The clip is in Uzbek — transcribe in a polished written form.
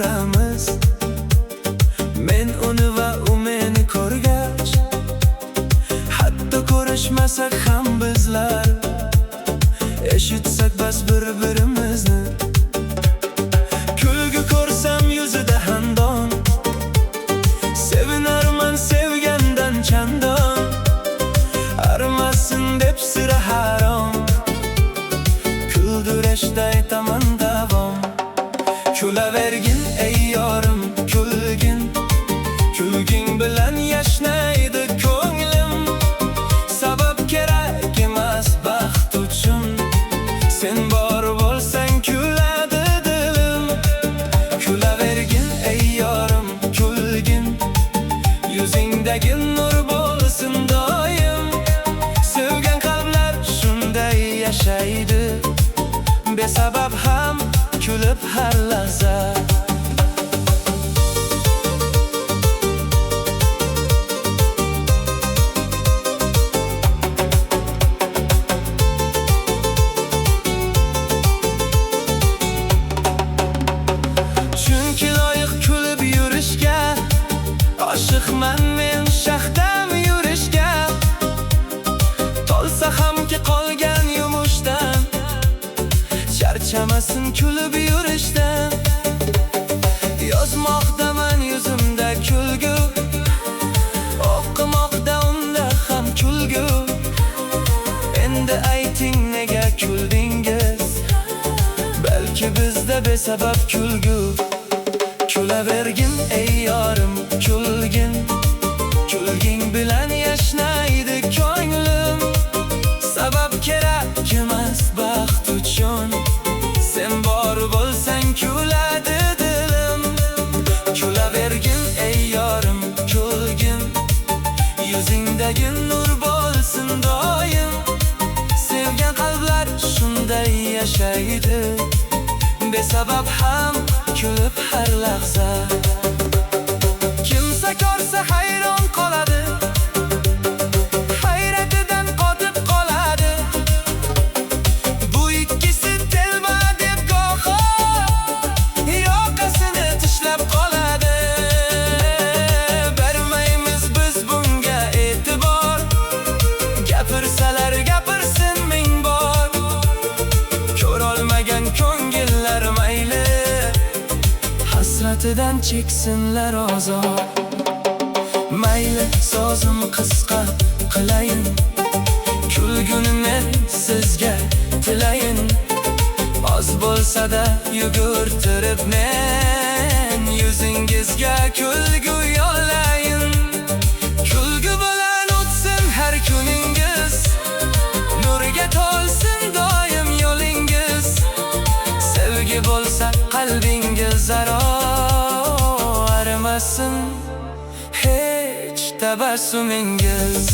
ko'ramiz. Men uni va u meni ko'rgach, hatto ko'rishmasak ham bizlar eshitsak bas bir-birimizni. Kulgu ko'rsam yuzida handon, sevinarman sevgandan chandon. Armasin deb sira harom, kuldirishda aytaman davom. Kulavergin ey yorim, kulgin, kulging bilan yashnaydi ko'nglim. Sabab kerak emas baxt uchun, sen bor bo'lsang kuladi dilim. Kulavergin ey yorim, kulgin, yuzingdagi nur bo'lsin doim. Sevgan qalblar shunday yashaydi, besabab ham kulib har lahza. Chunki loyiq kulib yurishga, oshiqman men shahdam yurishga. Tolsa hamki qolgan yumushdan, charchamasin kulib yurishdan. Yozmoqdaman yuzimda kulgu, o'qimoqda unda ham kulgu. Endi ayting nega kuldingiz, balki bizda besabab kulgu. Kulavergin ey yorim, kulgin, kulging bilan yashnaydi ko'nglim. Sabab kerak emas baxt uchun, sen bor bo'lsang kuladi dilim. Kulavergin ey yorim, kulgin, yuzingdagi nur bo'lsin doim. Sevgan qalblar shunday yashaydi, besabab ham kulib har lahza. Kimsa ko'rsa hayron qoladi, hayratidan qotib qoladi. Bu ikkisi telba deb goho yoqasini tishlab qoladi. Bermaymiz biz bunga e'tibor, gapirsalar gapirsin ming bor. Ko'rolmagan ko'ngillar mayli, hasratidan cheksinlar ozor. Mayli sozim qisqa qilayin, kulguni men sizga tilayin. Oz bo'lsa-da yugurtirib men yuzingizga kulgu yo'llayin. Kulgu bilan o'tsin har kuningiz, nurga to'lsin doim yo'lingiz. Sevgi bo'lsa qalbingiz aro, arimasin hech tabassumingiz.